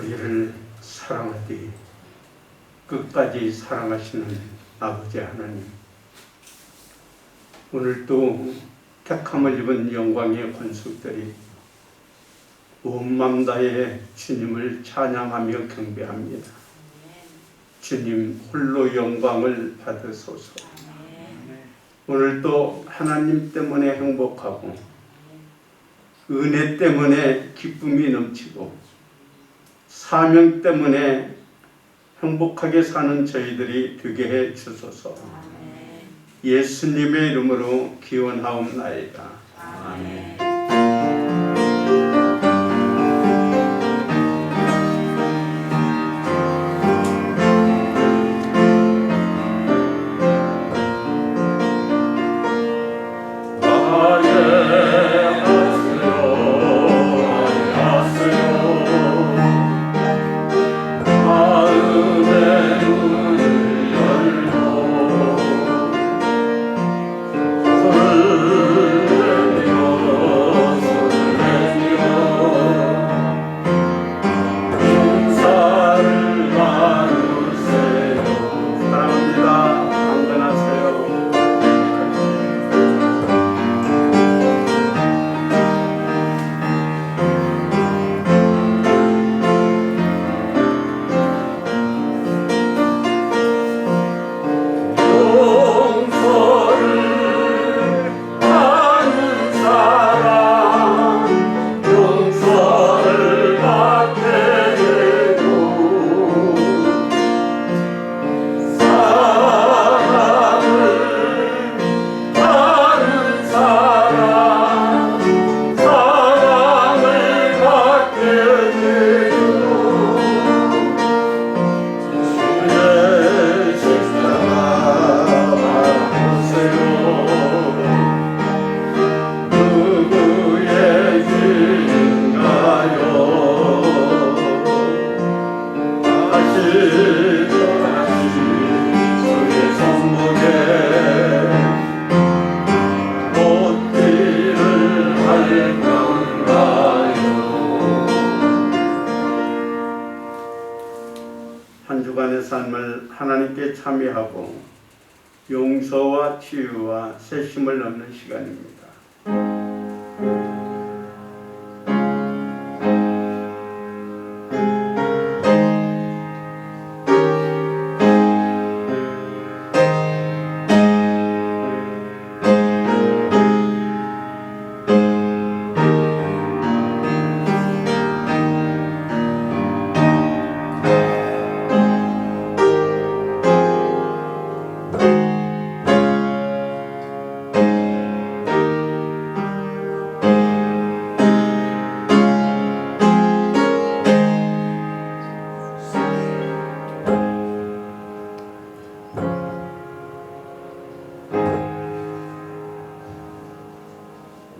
우리를 사랑하되 끝까지 사랑하시는 아버지 하나님, 오늘도 택함을 입은 영광의 권속들이 온 맘 다해 주님을 찬양하며 경배합니다. 주님 홀로 영광을 받으소서. 오늘도 하나님 때문에 행복하고 은혜 때문에 기쁨이 넘치고 사명 때문에 행복하게 사는 저희들이 되게 해 주소서. 예수님의 이름으로 기원하옵나이다. 아멘. 한 주간의 삶을 하나님께 참여하고 용서와 치유와 세심을 얻는 시간입니다.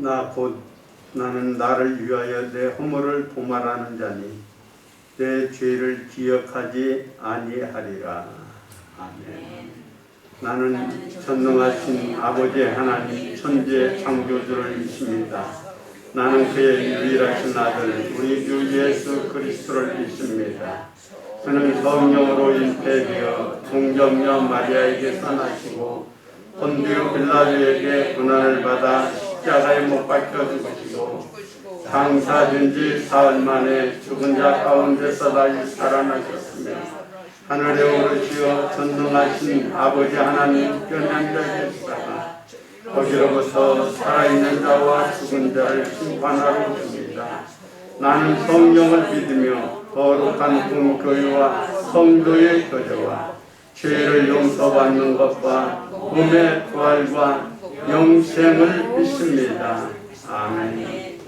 나 곧 나는 나를 위하여 내 허물을 도말하는 자니 내 죄를 기억하지 아니하리라. 아멘. 나는 전능하신 아버지 하나님 천지의 창조주를 믿습니다. 나는 그의 유일하신 아들 우리 주 예수 그리스도를 믿습니다. 그는 성령으로 잉태되어 동정녀 마리아에게서 나시고 본디오 빌라도에게 고난을 받아 십자가에 못 박혀 죽으시고 장사된 지 사흘 만에 죽은 자 가운데서 다시 살아나셨으며 하늘에 오르시어 전능하신 아버지 하나님 우편에 앉아 계시다가 거기로부터 살아있는 자와 죽은 자를 심판하러 오십니다. 나는 성령을 믿으며 거룩한 공교회와 성도의 교제와 죄를 용서받는 것과 몸의 부활과 영생을 믿습니다. 아멘.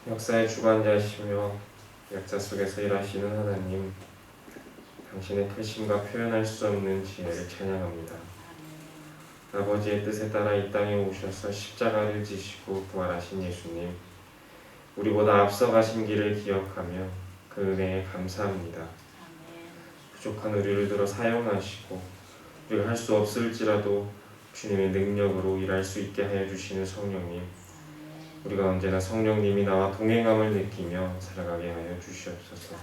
역사의 주관자이시며 역사 속에서 일하시는 하나님, 당신의 크심과 표현할 수 없는 지혜를 찬양합니다. 아버지의 뜻에 따라 이 땅에 오셔서 십자가를 지시고 부활하신 예수님, 우리보다 앞서가신 길을 기억하며 그 은혜에 감사합니다. 부족한 우리를 들어 사용하시고 우리가 할 수 없을지라도 주님의 능력으로 일할 수 있게 하여 주시는 성령님, 우리가 언제나 성령님이 나와 동행함을 느끼며 살아가게 하여 주시옵소서.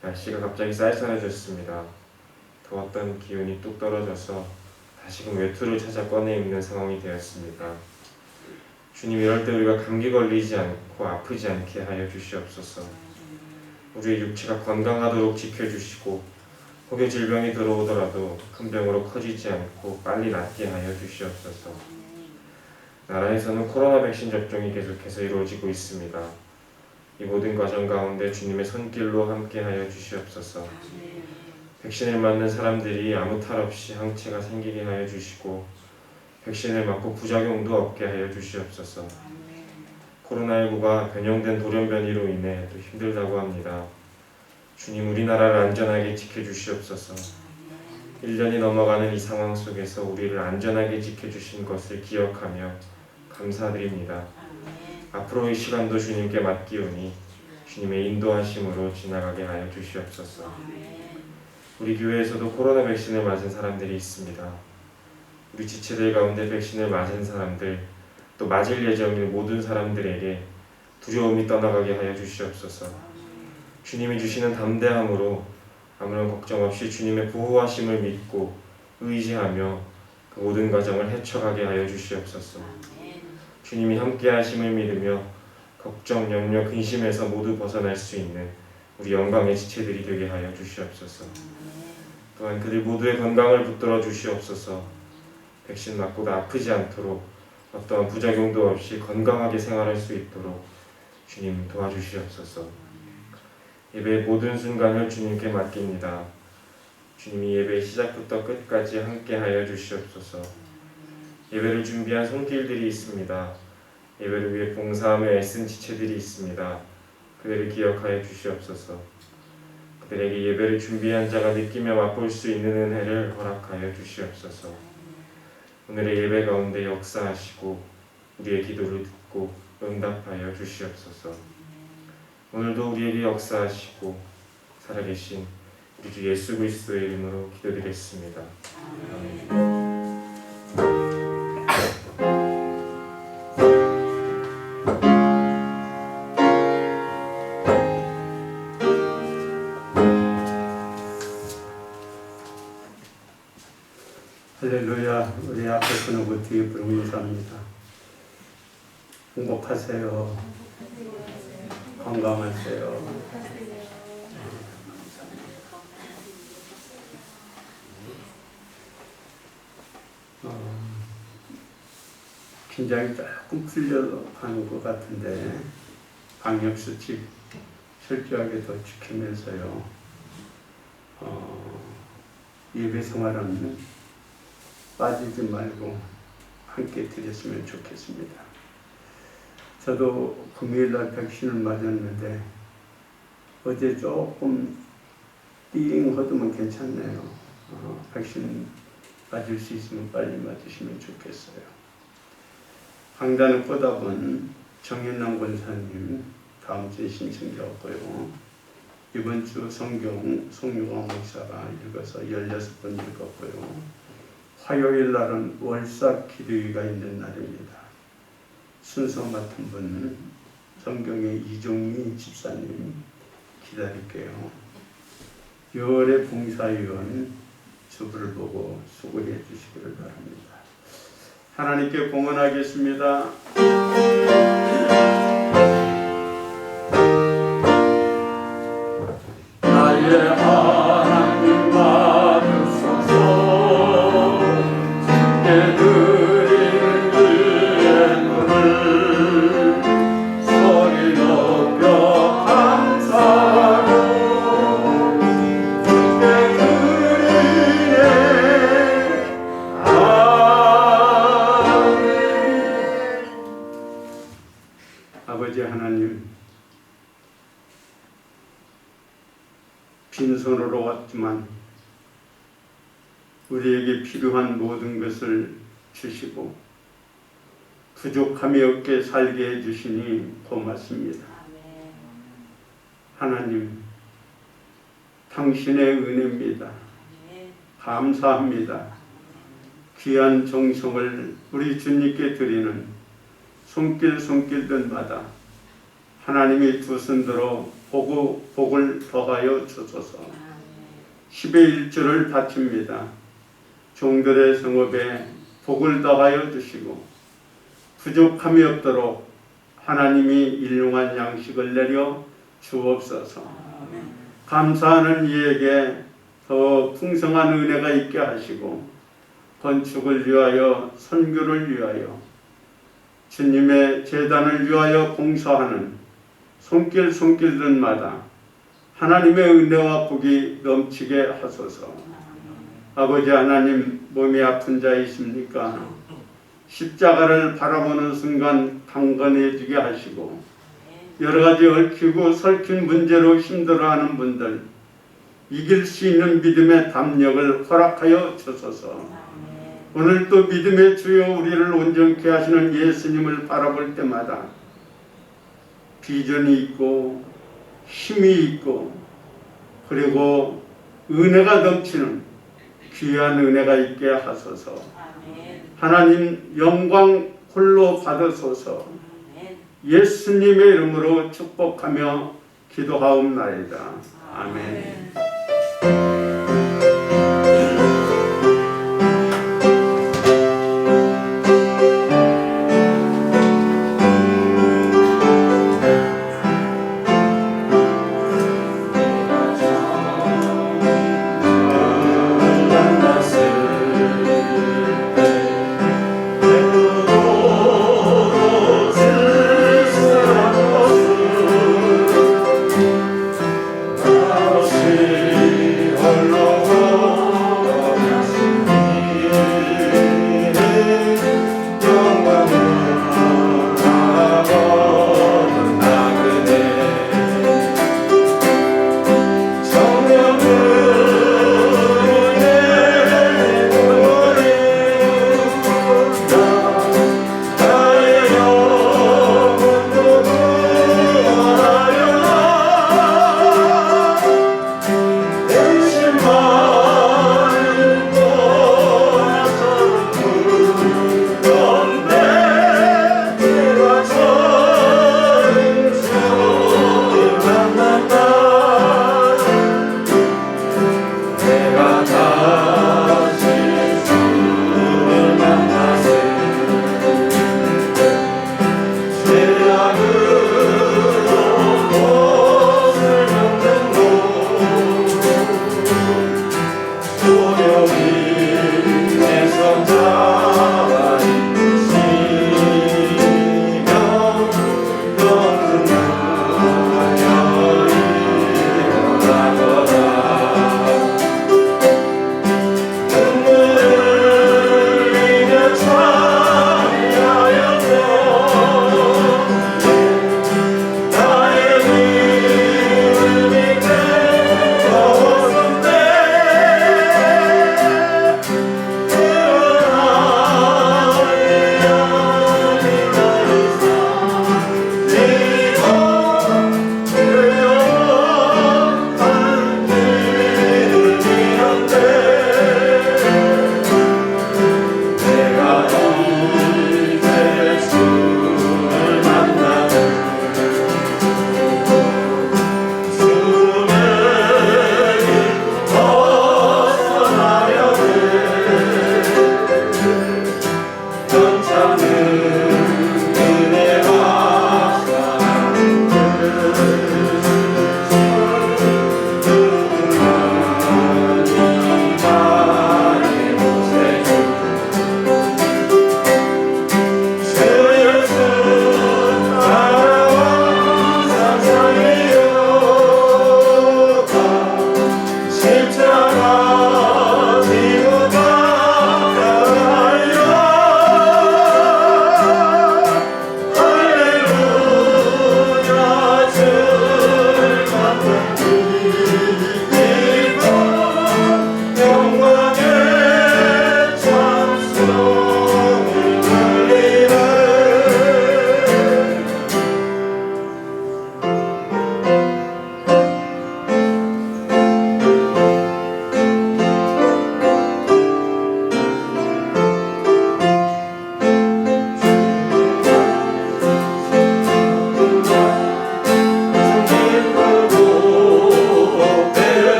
날씨가 갑자기 쌀쌀해졌습니다. 더웠던 기온이 뚝 떨어져서 다시금 외투를 찾아 꺼내 입는 상황이 되었습니다. 주님, 이럴 때 우리가 감기 걸리지 않고 아프지 않게 하여 주시옵소서. 우리의 육체가 건강하도록 지켜주시고 혹여 질병이 들어오더라도 큰 병으로 커지지 않고 빨리 낫게 하여 주시옵소서. 나라에서는 코로나 백신 접종이 계속해서 이루어지고 있습니다. 이 모든 과정 가운데 주님의 손길로 함께 하여 주시옵소서. 백신을 맞는 사람들이 아무 탈 없이 항체가 생기게 하여 주시고 백신을 맞고 부작용도 없게 하여 주시옵소서. 코로나19가 변형된 돌연변이로 인해 또 힘들다고 합니다. 주님, 우리나라를 안전하게 지켜주시옵소서. 1년이 넘어가는 이 상황 속에서 우리를 안전하게 지켜주신 것을 기억하며 감사드립니다. 앞으로의 시간도 주님께 맡기오니 주님의 인도하심으로 지나가게 하여 주시옵소서. 우리 교회에서도 코로나 백신을 맞은 사람들이 있습니다. 우리 지체들 가운데 백신을 맞은 사람들, 또 맞을 예정인 모든 사람들에게 두려움이 떠나가게 하여 주시옵소서. 주님이 주시는 담대함으로 아무런 걱정 없이 주님의 보호하심을 믿고 의지하며 그 모든 과정을 헤쳐가게 하여 주시옵소서. 주님이 함께 하심을 믿으며 걱정, 염려, 근심에서 모두 벗어날 수 있는 우리 영광의 지체들이 되게 하여 주시옵소서. 또한 그들 모두의 건강을 붙들어 주시옵소서. 백신 맞고도 아프지 않도록 어떠한 부작용도 없이 건강하게 생활할 수 있도록 주님 도와주시옵소서. 예배의 모든 순간을 주님께 맡깁니다. 주님이 예배 시작부터 끝까지 함께 하여 주시옵소서. 예배를 준비한 손길들이 있습니다. 예배를 위해 봉사하며 애쓴 지체들이 있습니다. 그들을 기억하여 주시옵소서. 그들에게 예배를 준비한 자가 느끼며 맛볼 수 있는 은혜를 허락하여 주시옵소서. 오늘의 예배 가운데 역사하시고 우리의 기도를 듣고 응답하여 주시옵소서. 오늘도 우리에게 역사하시고 살아계신 우리 주 예수 그리스도의 이름으로 기도드리겠습니다. 할렐루야. 우리 앞에 서는 뒤에 부르는 인사입니다. 행복하세요. 건강하세요. 긴장이 조금 풀려가는 것 같은데 방역수칙 철저하게 더 지키면서요. 예배 생활은 빠지지 말고 함께 드렸으면 좋겠습니다. 저도 금요일날 백신을 맞았는데 어제 조금 띵 하더면 괜찮네요. 백신 맞을 수 있으면 빨리 맞으시면 좋겠어요. 강단을 보답은 정현남 권사님 다음 주에 신청되었고요. 이번 주 성경 송유광 목사가 읽어서 16번 읽었고요. 화요일 날은 월사 기도회가 있는 날입니다. 순서 맡은 분 성경의 이종희 집사님 기다릴게요. 6월의 봉사위원 주부를 보고 수고해 주시기를 바랍니다. 하나님께 봉헌하겠습니다. 나의 하나님 받으소서. 주께 드리는 예물을 소리 높여 감사하고 주께 드리네. 아멘. 아버지 하나님, 빈손으로 왔지만 우리에게 필요한 모든 것을 주시고 부족함이 없게 살게 해주시니 고맙습니다. 하나님, 당신의 은혜입니다. 감사합니다. 귀한 정성을 우리 주님께 드리는 손길들마다 하나님이 두 손들어 복을 더하여 주소서. 10의 1조를 바칩니다. 종들의 성업에 복을 더하여 주시고 부족함이 없도록 하나님이 일용한 양식을 내려 주옵소서. 감사하는 이에게 더 풍성한 은혜가 있게 하시고 건축을 위하여 선교를 위하여 주님의 제단을 위하여 봉사하는 손길들마다 하나님의 은혜와 복이 넘치게 하소서. 아버지 하나님, 몸이 아픈 자 있습니까? 십자가를 바라보는 순간 강건해지게 하시고 여러 가지 얽히고 설킨 문제로 힘들어하는 분들 이길 수 있는 믿음의 담력을 허락하여 주소서. 오늘 또 믿음의 주여 우리를 온전케 하시는 예수님을 바라볼 때마다 비전이 있고 힘이 있고 그리고 은혜가 넘치는 귀한 은혜가 있게 하소서. 하나님 영광 홀로 받으소서. 예수님의 이름으로 축복하며 기도하옵나이다. 아멘. 다시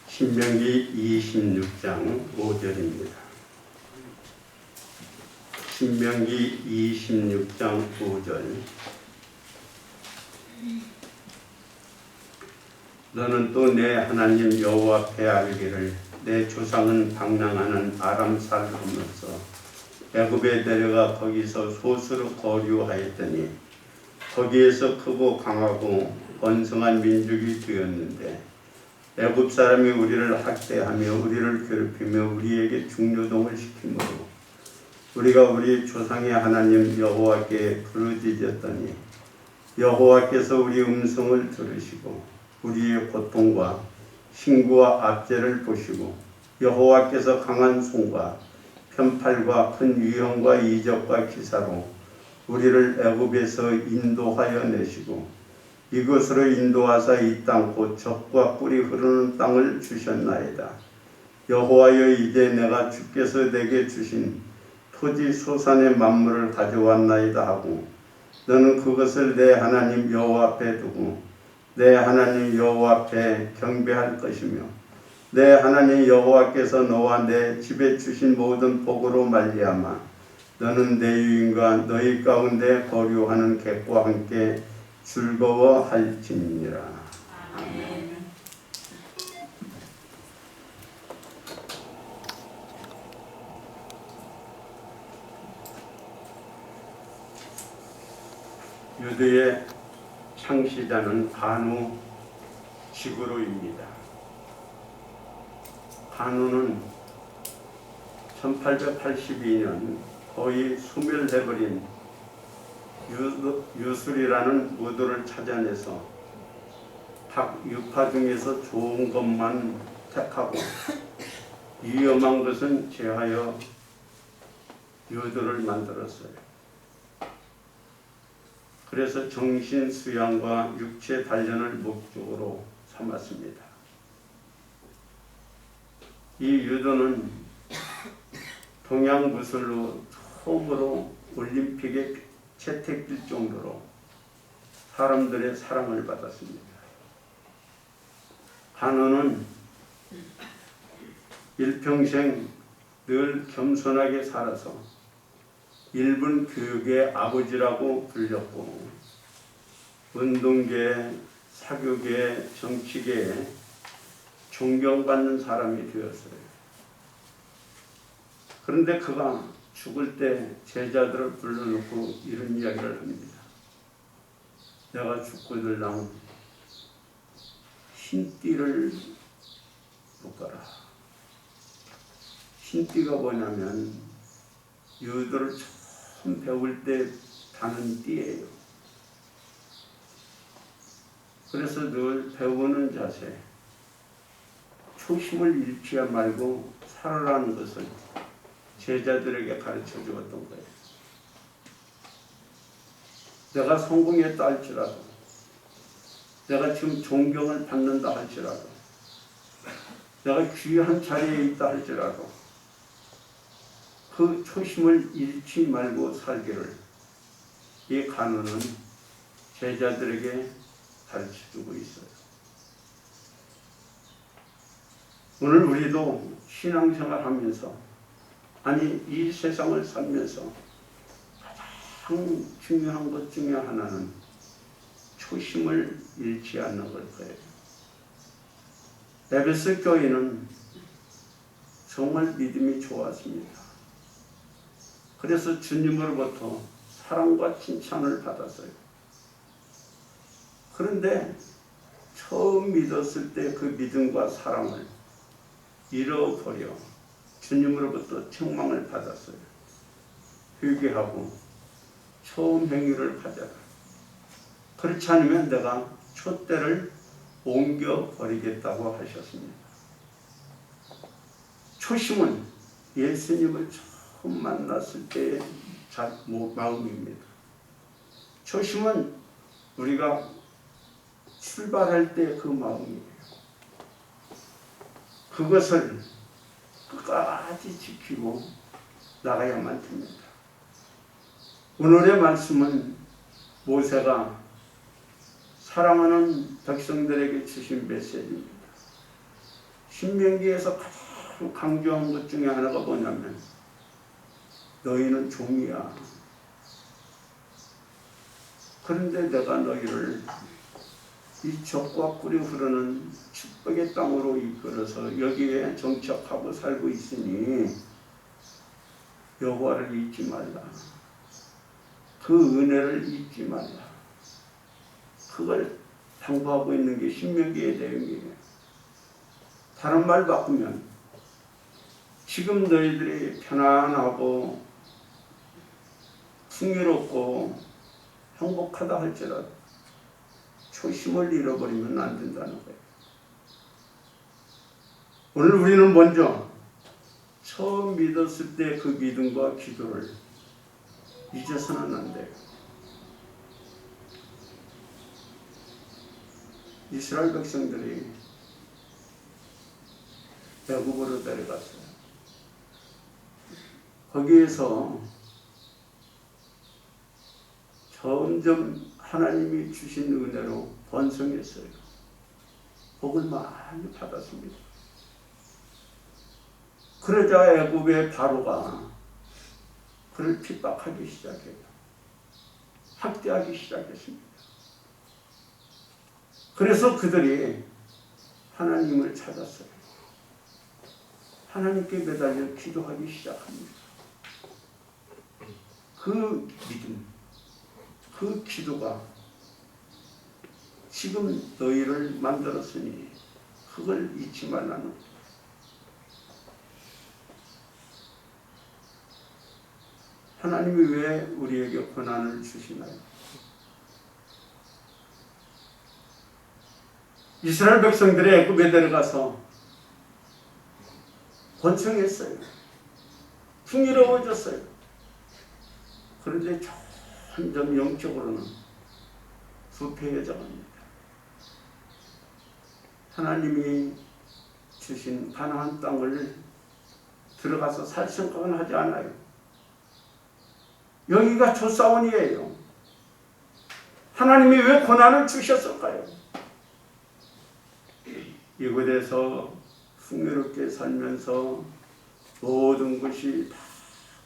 신명기 26장 5절입니다. 신명기 26장 5절. 너는 또 내 하나님 여호와 앞에 알기를 내 조상은 방랑하는 아람 사람으로서 애굽에 내려가 거기서 소수로 거류하였더니 거기에서 크고 강하고 번성한 민족이 되었는데 애굽 사람이 우리를 학대하며 우리를 괴롭히며 우리에게 중노동을 시키므로 우리가 우리 조상의 하나님 여호와께 부르짖었더니 여호와께서 우리 음성을 들으시고 우리의 고통과 신구와 압제를 보시고 여호와께서 강한 손과 편팔과 큰 위험과 이적과 기사로 우리를 애굽에서 인도하여 내시고 이곳으로 인도하사 이 땅 곧 젖과 꿀이 흐르는 땅을 주셨나이다. 여호와여 이제 내가 주께서 내게 주신 토지 소산의 만물을 가져왔나이다 하고 너는 그것을 내 하나님 여호와 앞에 두고 내 하나님 여호와 앞에 경배할 것이며 내 하나님 여호와께서 너와 내 집에 주신 모든 복으로 말미암아 너는 내 유인과 너희 가운데 거류하는 객과 함께 즐거워할지니라. 아멘. 유대의 창시자는 간우 지그로입니다. 간우는 1882년 거의 소멸해버린 유술이라는 무도를 찾아내서 각 유파 중에서 좋은 것만 택하고 위험한 것은 제하여 유도를 만들었어요. 그래서 정신 수양과 육체 단련을 목적으로 삼았습니다. 이 유도는 동양 무술로 처음으로 올림픽에 채택될 정도로 사람들의 사랑을 받았습니다. 간우는 일평생 늘 겸손하게 살아서 일본 교육의 아버지라고 불렸고 운동계, 사교계, 정치계에 존경받는 사람이 되었어요. 그런데 그가 죽을 때 제자들을 불러놓고 이런 이야기를 합니다. 내가 죽고 들랑 흰띠를 묶어라. 흰띠가 뭐냐면 유도를 처음 배울 때 다는 띠예요. 그래서 늘 배우는 자세, 초심을 잃지 말고 살아라는 것을 제자들에게 가르쳐 주었던 거예요. 내가 성공했다 할지라도, 내가 지금 존경을 받는다 할지라도, 내가 귀한 자리에 있다 할지라도 그 초심을 잃지 말고 살기를 이 간우는 제자들에게 가르쳐주고 있어요. 오늘 우리도 신앙생활 하면서 아니 이 세상을 살면서 가장 중요한 것 중에 하나는 초심을 잃지 않는 걸 거예요. 에베소 교회는 정말 믿음이 좋았습니다. 그래서 주님으로부터 사랑과 칭찬을 받았어요. 그런데 처음 믿었을 때 그 믿음과 사랑을 잃어버려 주님으로부터 책망을 받았어요. 회개하고 처음 행위를 가져라. 그렇지 않으면 내가 촛대를 옮겨버리겠다고 하셨습니다. 초심은 예수님을 처음 만났을 때의 마음입니다. 초심은 우리가 출발할 때 그 마음이에요. 그것을 끝까지 지키고 나가야만 됩니다. 오늘의 말씀은 모세가 사랑하는 백성들에게 주신 메시지입니다. 신명기에서 가장 강조한 것 중에 하나가 뭐냐면 너희는 종이야. 그런데 내가 너희를 이 젖과 꿀이 흐르는 축복의 땅으로 이끌어서 여기에 정착하고 살고 있으니 여호와를 잊지 말라. 그 은혜를 잊지 말라. 그걸 당부하고 있는 게 신명기의 내용이에요. 다른 말 바꾸면 지금 너희들이 편안하고 풍요롭고 행복하다 할지라도 초심을 잃어버리면 안 된다는 거예요. 오늘 우리는 먼저 처음 믿었을 때 그 믿음과 기도를 잊어서는 안 돼요. 이스라엘 백성들이 애굽으로 데려갔어요. 거기에서 점점 하나님이 주신 은혜로 번성했어요. 복을 많이 받았습니다. 그러자 애굽의 바로가 그를 핍박하기 시작해요. 학대하기 시작했습니다. 그래서 그들이 하나님을 찾았어요. 하나님께 매달려 기도하기 시작합니다. 그 믿음, 그 기도가 지금 너희를 만들었으니 그걸 잊지 말라는 거예요. 하나님이 왜 우리에게 고난을 주시나요? 이스라엘 백성들이 애굽에 들어가서 번성했어요. 풍요로워졌어요. 그런데 점점 영적으로는 부패해져 갑니다. 하나님이 주신 가나안 땅을 들어가서 살 생각은 하지 않아요. 여기가 조사원이에요. 하나님이 왜 고난을 주셨을까요? 이곳에서 풍요롭게 살면서 모든 것이 다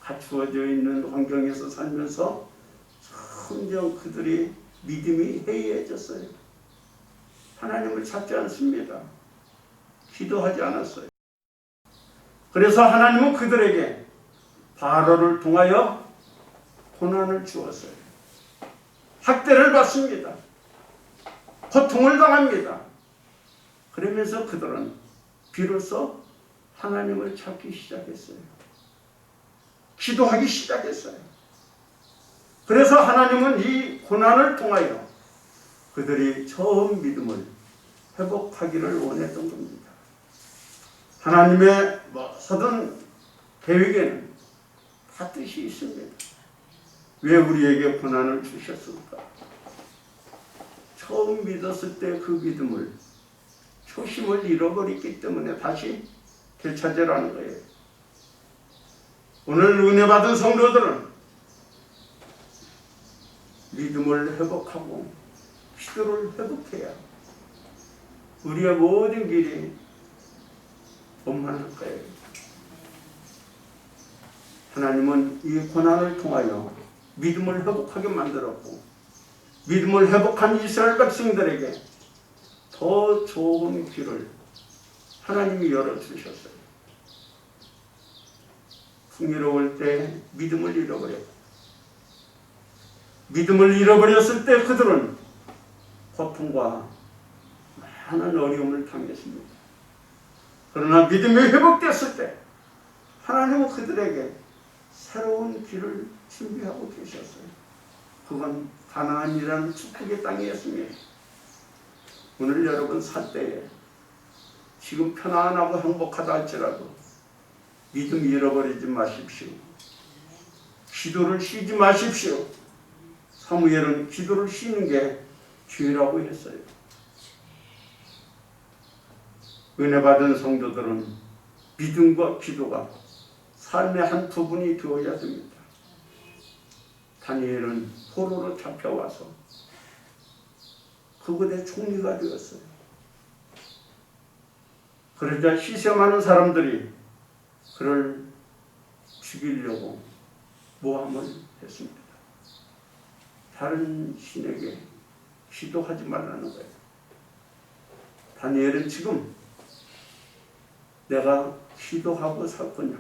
갖추어져 있는 환경에서 살면서 점점 그들이 믿음이 해이해졌어요. 하나님을 찾지 않습니다. 기도하지 않았어요. 그래서 하나님은 그들에게 바로를 통하여 고난을 주었어요. 학대를 받습니다. 고통을 당합니다. 그러면서 그들은 비로소 하나님을 찾기 시작했어요. 기도하기 시작했어요. 그래서 하나님은 이 고난을 통하여 그들이 처음 믿음을 회복하기를 원했던 겁니다. 하나님의 모든 계획에는 다 뜻이 있습니다. 왜 우리에게 고난을 주셨을까? 처음 믿었을 때 그 믿음을, 초심을 잃어버렸기 때문에 다시 되찾으라는 거예요. 오늘 은혜 받은 성도들은 믿음을 회복하고 기도를 회복해야 우리의 모든 길이 원만할 거예요. 하나님은 이 고난을 통하여 믿음을 회복하게 만들었고, 믿음을 회복한 이스라엘 백성들에게 더 좋은 길을 하나님이 열어주셨어요. 풍요로울 때 믿음을 잃어버렸고, 믿음을 잃어버렸을 때 그들은 고통과 많은 어려움을 당했습니다. 그러나 믿음이 회복됐을 때 하나님은 그들에게 새로운 길을 준비하고 계셨어요. 그건 가나안이라는 축복의 땅이었습니다. 오늘 여러분 살 때에 지금 편안하고 행복하다 할지라도 믿음 잃어버리지 마십시오. 기도를 쉬지 마십시오. 사무엘은 기도를 쉬는 게 죄라고 했어요. 은혜 받은 성도들은 믿음과 기도가 삶의 한 부분이 되어야 됩니다. 다니엘은 포로로 잡혀와서 그곳의 총리가 되었어요. 그러자 시샘하는 사람들이 그를 죽이려고 모함을 했습니다. 다른 신에게 기도하지 말라는 거예요. 다니엘은 지금 내가 기도하고 살 거냐,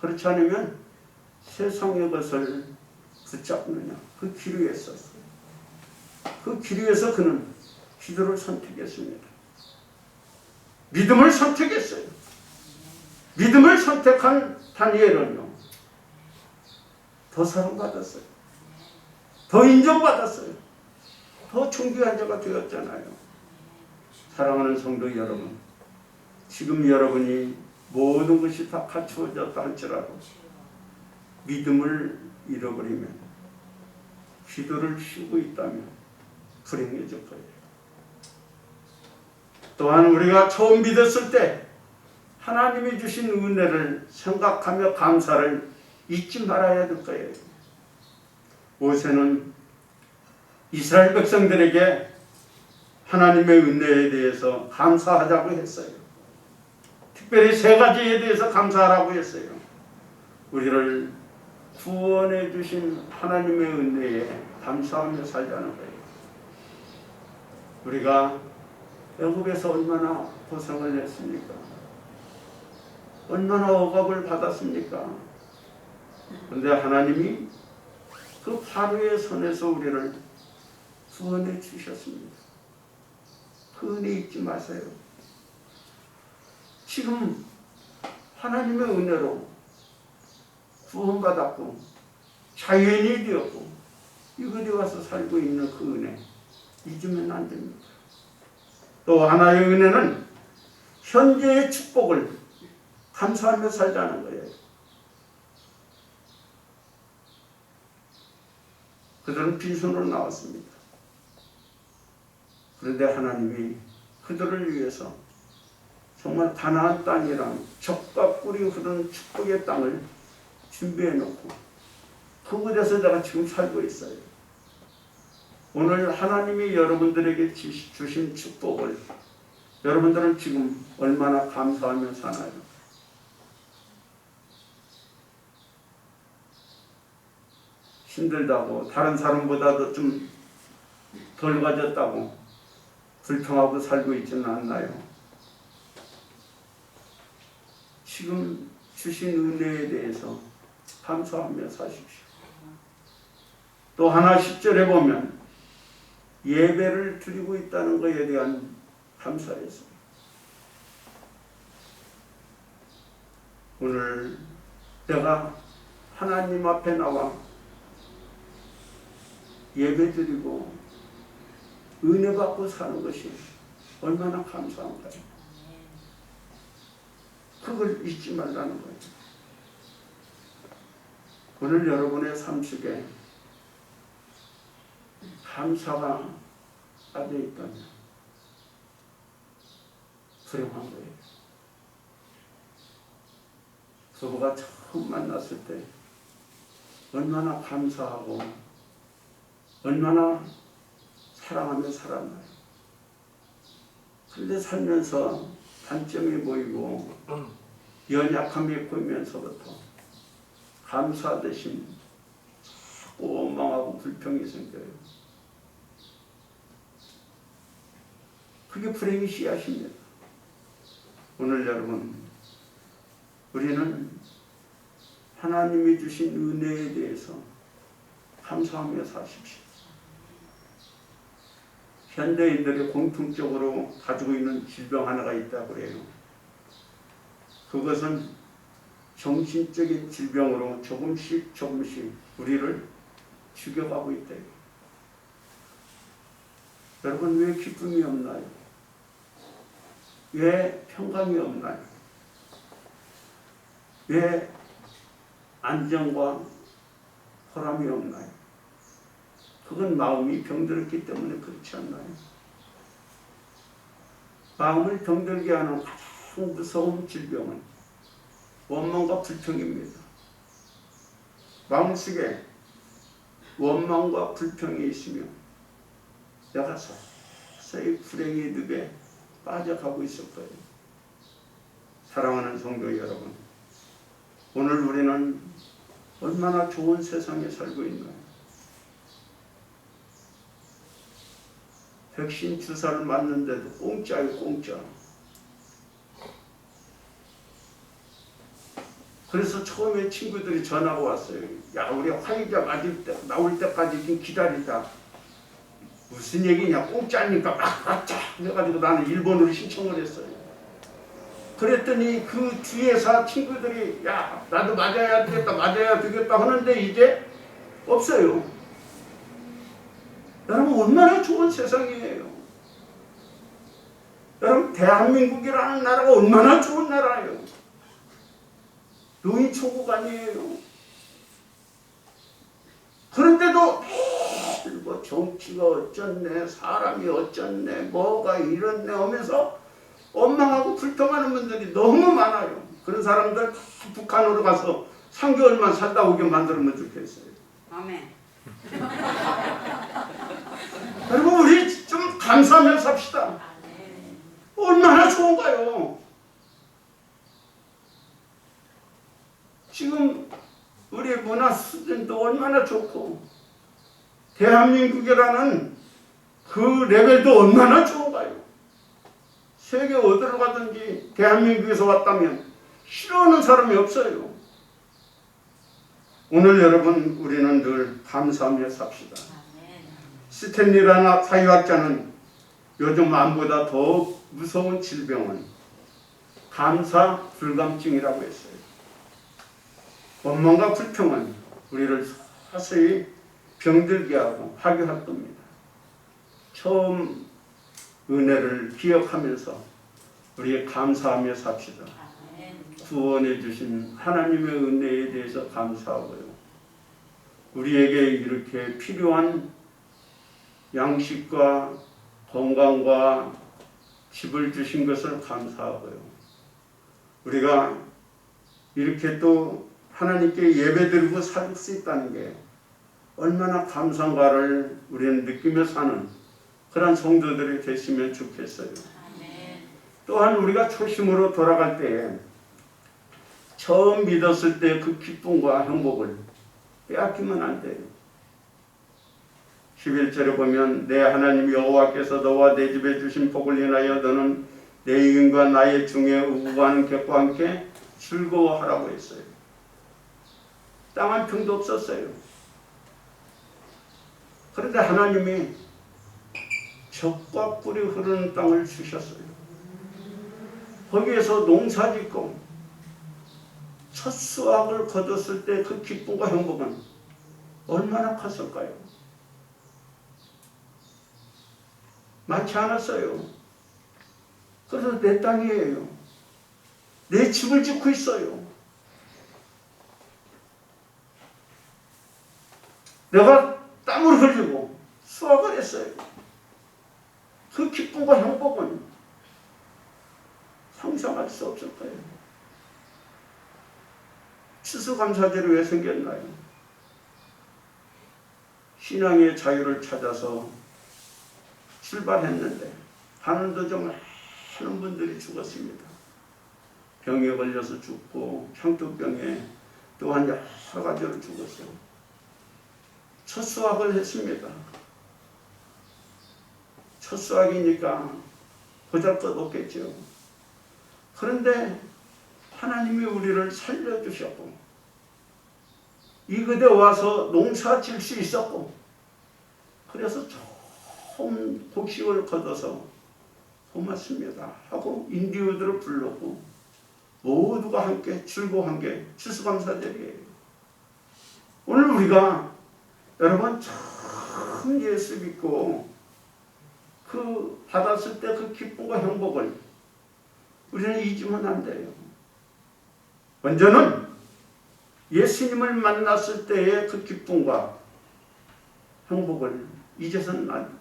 그렇지 않으면 세상의 것을 붙잡느냐, 그 길 위에 있었어요. 그 길 위에서 그는 기도를 선택했습니다. 믿음을 선택했어요. 믿음을 선택한 다니엘은요, 더 사랑받았어요. 더 인정받았어요. 더 존귀한 자가 되었잖아요. 사랑하는 성도 여러분, 지금 여러분이 모든 것이 다 갖추어졌다 할지라도 믿음을 잃어버리면, 기도를 쉬고 있다면 불행해질 거예요. 또한 우리가 처음 믿었을 때 하나님이 주신 은혜를 생각하며 감사를 잊지 말아야 될 거예요. 모세는 이스라엘 백성들에게 하나님의 은혜에 대해서 감사하자고 했어요. 특별히 세 가지에 대해서 감사하라고 했어요. 우리를 구원해 주신 하나님의 은혜에 감사하며 살자는 거예요. 우리가 애굽에서 얼마나 고생을 했습니까? 얼마나 억압을 받았습니까? 그런데 하나님이 그 파로의 손에서 우리를 구원해 주셨습니다. 그 은혜 잊지 마세요. 지금 하나님의 은혜로 구원받았고 자연이 되었고 이곳에 와서 살고 있는 그 은혜 잊으면 안 됩니다. 또 하나의 은혜는 현재의 축복을 감사하며 살자는 거예요. 그들은 빈손으로 나왔습니다. 그런데 하나님이 그들을 위해서 정말 가나안 땅이랑 젖과 꿀이 흐르는 축복의 땅을 준비해 놓고 그곳에서 내가 지금 살고 있어요. 오늘 하나님이 여러분들에게 주신 축복을 여러분들은 지금 얼마나 감사하며 사나요? 힘들다고, 다른 사람보다도 좀 덜 가졌다고 불평하고 살고 있지는 않나요? 지금 주신 은혜에 대해서 감사하며 사십시오. 또 하나 10절에 보면 예배를 드리고 있다는 것에 대한 감사였어요. 오늘 내가 하나님 앞에 나와 예배 드리고 은혜 받고 사는 것이 얼마나 감사한가요? 그걸 잊지 말라는 거예요. 오늘 여러분의 삶 속에 감사가 빠져 있다면 불행한 거예요. 부부가 처음 만났을 때 얼마나 감사하고 얼마나 사랑하며 살았나요? 그런데 살면서 단점이 보이고 연약함이 보이면서부터 감사 대신 자꾸 원망하고 불평이 생겨요. 그게 불행의 씨앗입니다. 오늘 여러분, 우리는 하나님이 주신 은혜에 대해서 감사하며 사십시오. 현대인들이 공통적으로 가지고 있는 질병 하나가 있다고 해요. 그것은 정신적인 질병으로 조금씩 우리를 죽여가고 있대요. 여러분, 왜 기쁨이 없나요? 왜 평강이 없나요? 왜 안정과 보람이 없나요? 그건 마음이 병들었기 때문에 그렇지 않나요? 마음을 병들게 하는 가장 무서운 질병은 원망과 불평입니다. 마음속에 원망과 불평이 있으며 내가 서서히 불행의 늪에 빠져가고 있을 거예요. 사랑하는 성도 여러분, 오늘 우리는 얼마나 좋은 세상에 살고 있나요? 백신 주사를 맞는데도 공짜예요, 공짜. 그래서 처음에 친구들이 전화가 왔어요. 야, 우리 화이자 맞을 때 나올 때까지 좀 기다리자. 무슨 얘기냐? 공짜니까 막 맞자. 그래가지고 나는 일본으로 신청을 했어요. 그랬더니 그 뒤에서 친구들이 야, 나도 맞아야 되겠다, 맞아야 되겠다 하는데 이제 없어요. 여러분, 얼마나 좋은 세상이에요. 여러분, 대한민국이라는 나라가 얼마나 좋은 나라예요. 노인 천국 아니에요. 그런데도 뭐 정치가 어쩌네, 사람이 어쩌네, 뭐가 이렇네 하면서 원망하고 불평하는 분들이 너무 많아요. 그런 사람들 다 북한으로 가서 3개월만 살다 오게 만들면 좋겠어요. 아멘. 여러분, 우리 좀 감사하며 삽시다. 얼마나 좋은가요? 지금 우리 문화 수준도 얼마나 좋고 대한민국이라는 그 레벨도 얼마나 좋은가요? 세계 어디로 가든지 대한민국에서 왔다면 싫어하는 사람이 없어요. 오늘 여러분, 우리는 늘 감사하며 삽시다. 스탠리라는 사회학자는 요즘 암보다 더 무서운 질병은 감사 불감증이라고 했어요. 원망과 불평은 우리를 서서히 병들게 하고 하게 할 겁니다. 처음 은혜를 기억하면서 우리 감사하며 삽시다. 구원해 주신 하나님의 은혜에 대해서 감사하고요. 우리에게 이렇게 필요한 양식과 건강과 집을 주신 것을 감사하고요. 우리가 이렇게 또 하나님께 예배드리고 살 수 있다는 게 얼마나 감사한가를 우리는 느끼며 사는 그런 성도들이 되시면 좋겠어요. 또한 우리가 초심으로 돌아갈 때 처음 믿었을 때 그 기쁨과 행복을 빼앗기면 안 돼요. 11절에 보면 내 하나님 여호와께서 너와 내 집에 주신 복을 인하여 너는 내 이인과 나의 중에 우고하는 객과 함께 즐거워하라고 했어요. 땅 한 평도 없었어요. 그런데 하나님이 젖과 꿀이 흐르는 땅을 주셨어요. 거기에서 농사짓고 첫 수확을 거뒀을 때 그 기쁨과 행복은 얼마나 컸을까요? 많지 않았어요. 그래서 내 땅이에요. 내 집을 짓고 있어요. 내가 땀을 흘리고 수확을 했어요. 그 기쁨과 행복은 상상할 수 없을 거예요. 추수감사절이 왜 생겼나요? 신앙의 자유를 찾아서 출발했는데 가는 도중 많은 분들이 죽었습니다. 병에 걸려서 죽고 향토병에 또한 여러 가지로 죽었어요. 첫 수확을 했습니다. 첫 수확이니까 보잘것없겠죠. 그런데 하나님이 우리를 살려주셨고 이곳에 와서 농사 질 수 있었고 그래서 좋은 곡식을 거둬서 고맙습니다 하고 인디오들을 불렀고 모두가 함께 즐거워한 게 추수감사절이에요. 오늘 우리가 여러분 참 예수 믿고 그 받았을 때 그 기쁨과 행복을 우리는 잊으면 안 돼요. 먼저는 예수님을 만났을 때의 그 기쁨과 행복을 잊어서는 안 돼요.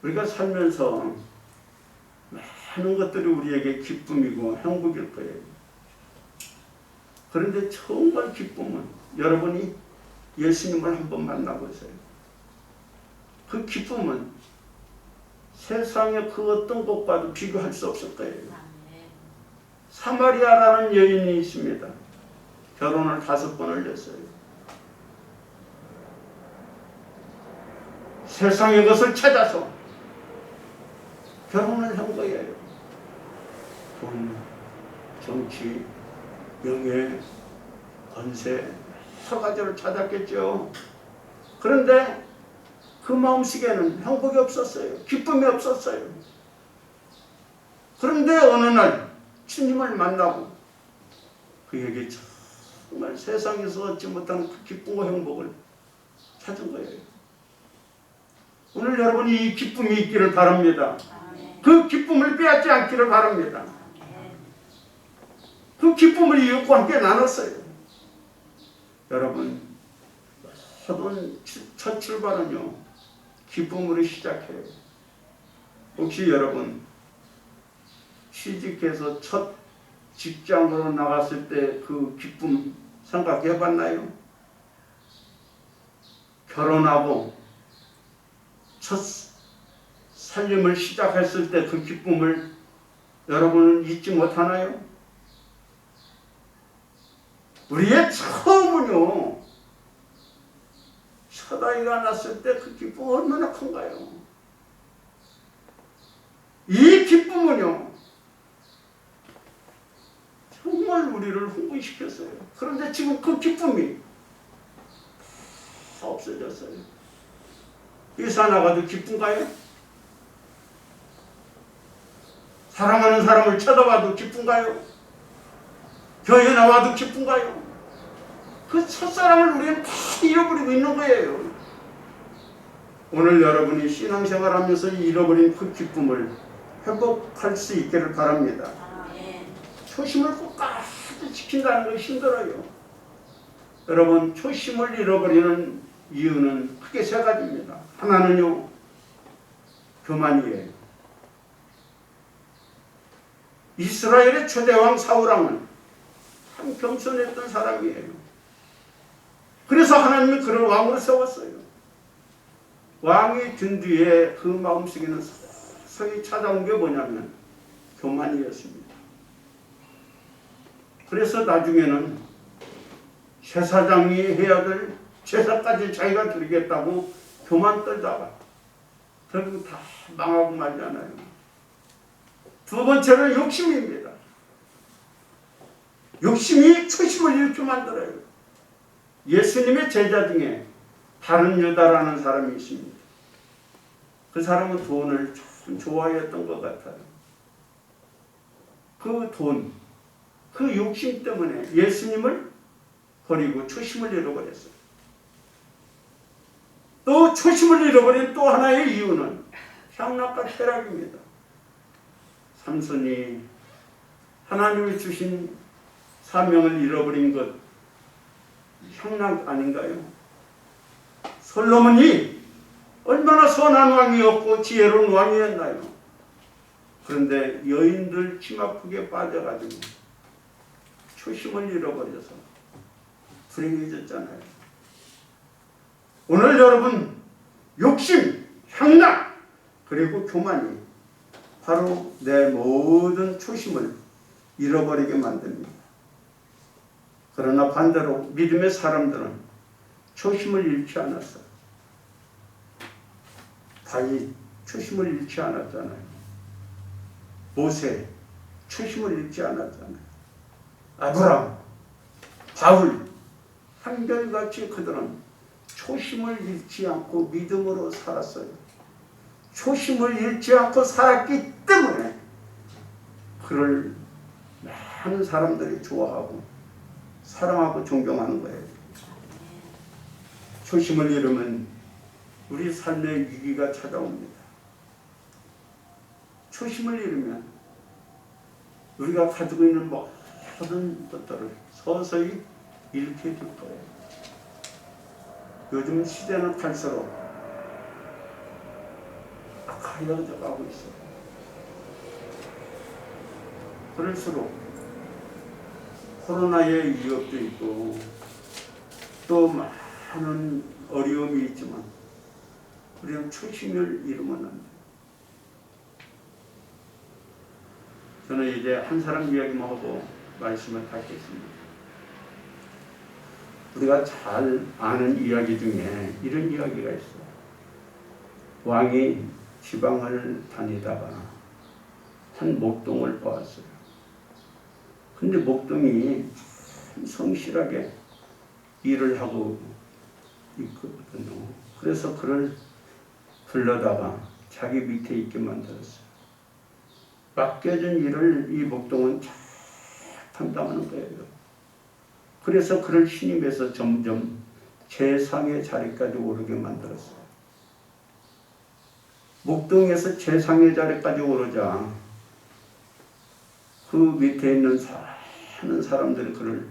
우리가 살면서 많은 것들이 우리에게 기쁨이고 행복일 거예요. 그런데 정말 기쁨은 여러분이 예수님을 한번 만나보세요. 그 기쁨은 세상의 그 어떤 것과도 비교할 수 없을 거예요. 사마리아라는 여인이 있습니다. 결혼을 5번을 했어요. 세상의 것을 찾아서 결혼을 한 거예요. 돈, 정치, 명예, 권세, 여러 가지를 찾았겠죠. 그런데 그 마음속에는 행복이 없었어요. 기쁨이 없었어요. 그런데 어느 날 주님을 만나고 그에게 정말 세상에서 얻지 못한 그 기쁨과 행복을 찾은 거예요. 오늘 여러분이 이 기쁨이 있기를 바랍니다. 그 기쁨을 빼앗지 않기를 바랍니다. 그 기쁨을 이웃과 함께 나눴어요. 여러분, 모든 첫 출발은요, 기쁨으로 시작해요. 혹시 여러분, 취직해서 첫 직장으로 나갔을 때 그 기쁨 생각해 봤나요? 결혼하고 첫 살림을 시작했을 때 그 기쁨을 여러분은 잊지 못하나요? 우리의 처음은요, 첫 아이가 났을 때 그 기쁨 얼마나 큰가요? 이 기쁨은요, 정말 우리를 흥분시켰어요. 그런데 지금 그 기쁨이 다 없어졌어요. 회사 나가도 기쁜가요? 사랑하는 사람을 쳐다봐도 기쁜가요? 교회 나와도 기쁜가요? 그 첫사랑을 우리는 다 잃어버리고 있는 거예요. 오늘 여러분이 신앙생활하면서 잃어버린 그 기쁨을 회복할 수 있기를 바랍니다. 초심을 끝까지 지킨다는 건 힘들어요. 여러분, 초심을 잃어버리는 이유는 크게 3가지입니다. 하나는요, 교만이에요. 이스라엘의 초대왕 사울왕은 참 겸손했던 사람이에요. 그래서 하나님이 그를 왕으로 세웠어요. 왕이 된 뒤에 그 마음속에는 서서히 찾아온 게 뭐냐면 교만이었습니다. 그래서 나중에는 제사장이 해야 될 제사까지 자기가 드리겠다고 교만 떨다가 결국 다 망하고 말잖아요. 2번째는 욕심입니다. 욕심이 초심을 잃게 만들어요. 예수님의 제자 중에 다른 유다라는 사람이 있습니다. 그 사람은 돈을 참 좋아했던 것 같아요. 그 돈, 그 욕심 때문에 예수님을 버리고 초심을 잃어버렸어요. 또 초심을 잃어버린 또 하나의 이유는 향락과 쾌락입니다. 삼손이 하나님이 주신 사명을 잃어버린 것 향락 아닌가요? 솔로몬이 얼마나 선한 왕이었고 지혜로운 왕이었나요? 그런데 여인들 치마폭에 빠져가지고 초심을 잃어버려서 불행해졌잖아요. 오늘 여러분, 욕심, 향락, 그리고 교만이 바로 내 모든 초심을 잃어버리게 만듭니다. 그러나 반대로 믿음의 사람들은 초심을 잃지 않았어요. 다윗 초심을 잃지 않았잖아요. 모세 초심을 잃지 않았잖아요. 아브라함, 바울, 한결같이 그들은 초심을 잃지 않고 믿음으로 살았어요. 초심을 잃지 않고 살았기 때문에 그를 많은 사람들이 좋아하고 사랑하고 존경하는 거예요. 초심을 잃으면 우리 삶의 위기가 찾아옵니다. 초심을 잃으면 우리가 가지고 있는 모든 것들을 서서히 잃게 될 거예요. 요즘 시대는 갈수록 악화되어 가고 있어요. 그럴수록 코로나의 위협도 있고 또 많은 어려움이 있지만 우리는 초심을 잃으면 안 돼요. 저는 이제 한 사람 이야기만 하고 말씀을 닫겠습니다. 우리가 잘 아는 이야기 중에 이런 이야기가 있어요. 왕이 지방을 다니다가 한 목동을 보았어요. 근데 목동이 성실하게 일을 하고 있거든요. 그래서 그를 불러다가 자기 밑에 있게 만들었어요. 맡겨준 일을 이 목동은 잘 담당하는 거예요. 그래서 그를 신임해서 점점 재상의 자리까지 오르게 만들었어요. 목동에서 재상의 자리까지 오르자 그 밑에 있는 많은 사람들이 그를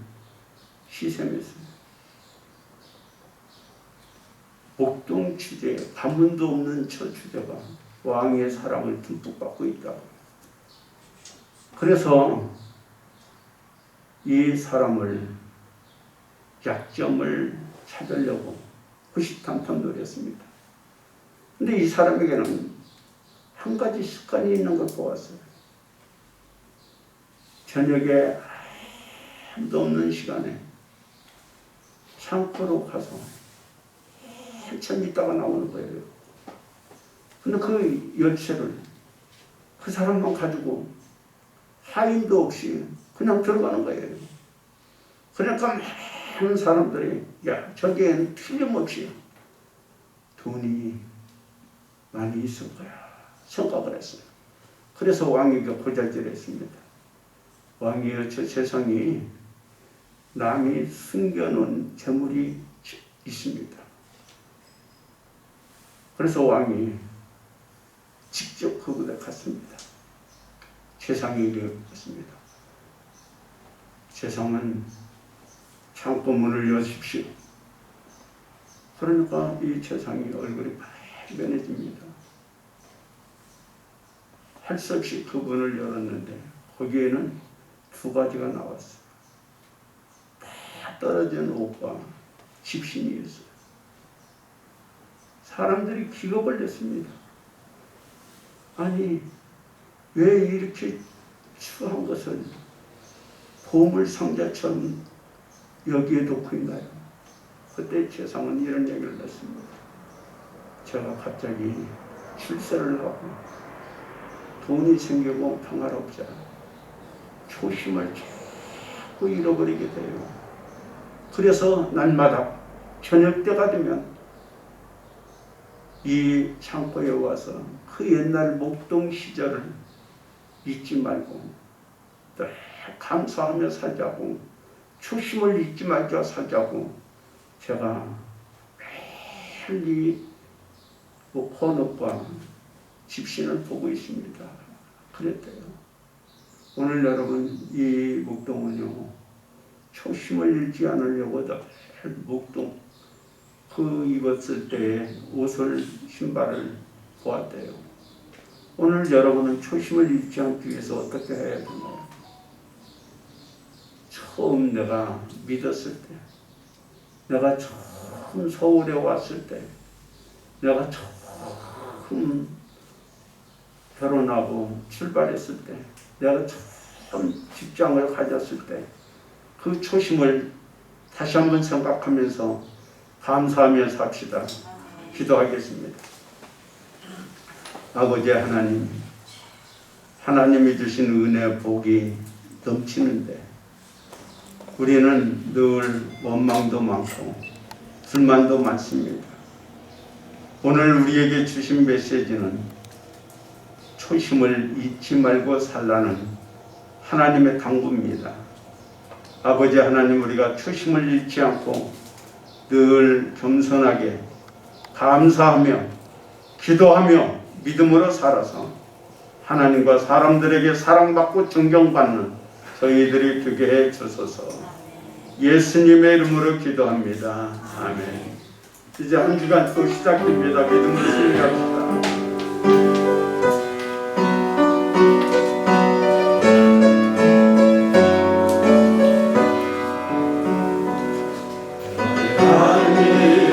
시샘했어요. 목동 주제, 가문도 없는 저 주제가 왕의 사랑을 듬뿍 받고 있다고. 그래서 이 사람을 약점을 찾으려고 후시탐탐 노렸습니다. 근데 이 사람에게는 한 가지 습관이 있는 걸 보았어요. 저녁에 아무도 없는 시간에 창고로 가서 한참 있다가 나오는 거예요. 근데 그 열쇠를 그 사람만 가지고 하인도 없이 그냥 들어가는 거예요. 그러니까 많은 사람들이 야, 저기에는 틀림없이 돈이 많이 있을 거야 생각을 했어요. 그래서 왕이 고자질했습니다. 왕이여, 저 세상에 남이 숨겨놓은 재물이 있습니다. 그래서 왕이 직접 그곳에 갔습니다. 재상에게 갔습니다. 재상은 창고 문을 여십시오. 그러니까 이 재상이 얼굴이 빨개집니다. 할 수 없이 그 문을 열었는데 거기에는 두 가지가 나왔어요. 다 떨어진 옷과 집신이었어요. 사람들이 기가 걸렸습니다. 아니, 왜 이렇게 추한 것을 보물 상자처럼 여기에 놓고 있나요? 그때 재상은 이런 얘기를 했습니다. 제가 갑자기 출세를 하고 돈이 생기고 평화롭자 초심을 자꾸 잃어버리게 돼요. 그래서 날마다 저녁 때가 되면 이 창고에 와서 그 옛날 목동 시절을 잊지 말고 늘 감사하며 살자고, 초심을 잊지 말자 살자고 제가 매일 이 헌옷과 집신을 보고 있습니다. 그랬대요. 오늘 여러분 이 목동은요, 초심을 잃지 않으려고 늘 목동 그 입었을 때 옷을 신발을 보았대요. 오늘 여러분은 초심을 잃지 않기 위해서 어떻게 해야 되나요? 처음 내가 믿었을 때, 내가 처음 서울에 왔을 때, 내가 처음 결혼하고 출발했을 때, 내가 처음 직장을 가졌을 때, 그 초심을 다시 한번 생각하면서 감사하며 삽시다. 기도하겠습니다. 아버지 하나님, 하나님이 주신 은혜 복이 넘치는데 우리는 늘 원망도 많고 불만도 많습니다. 오늘 우리에게 주신 메시지는 초심을 잊지 말고 살라는 하나님의 당부입니다. 아버지 하나님, 우리가 초심을 잃지 않고 늘 겸손하게 감사하며 기도하며 믿음으로 살아서 하나님과 사람들에게 사랑받고 존경받는 저희들이 되게 해 주소서. 예수님의 이름으로 기도합니다. 아멘. 이제 한 주간 또 시작됩니다. 믿음으로 승리합시다. 아멘.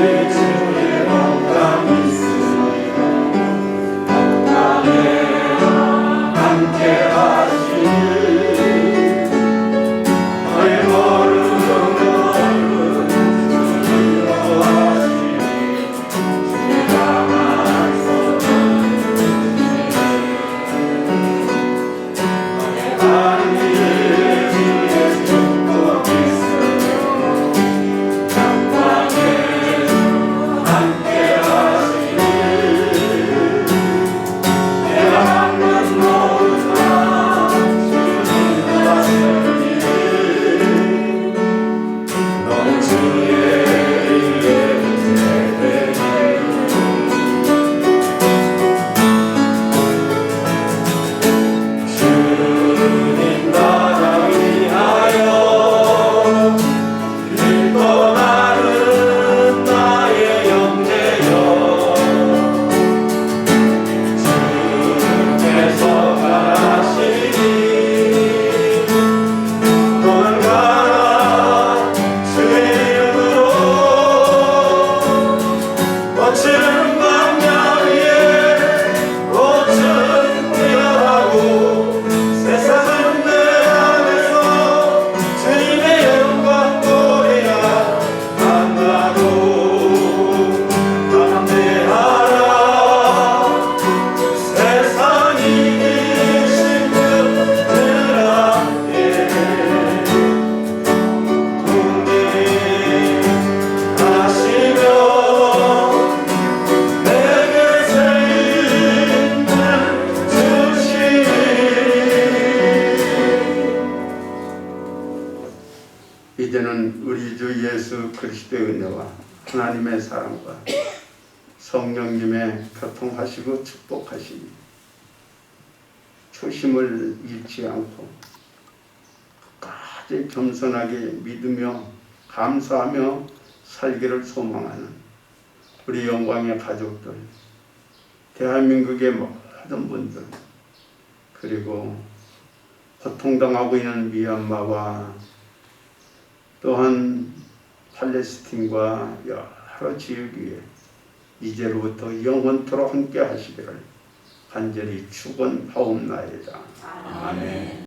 그리스도의 은혜와 하나님의 사랑과 성령님의 교통하시고 축복하시니 초심을 잃지 않고 끝까지 겸손하게 믿으며 감사하며 살기를 소망하는 우리 영광의 가족들, 대한민국의 모든 분들, 그리고 고통당하고 있는 미얀마와 또한 팔레스틴과 여러 지역 위에 이제로부터 영원토록 함께 하시기를 간절히 축원하옵나이다. 아멘.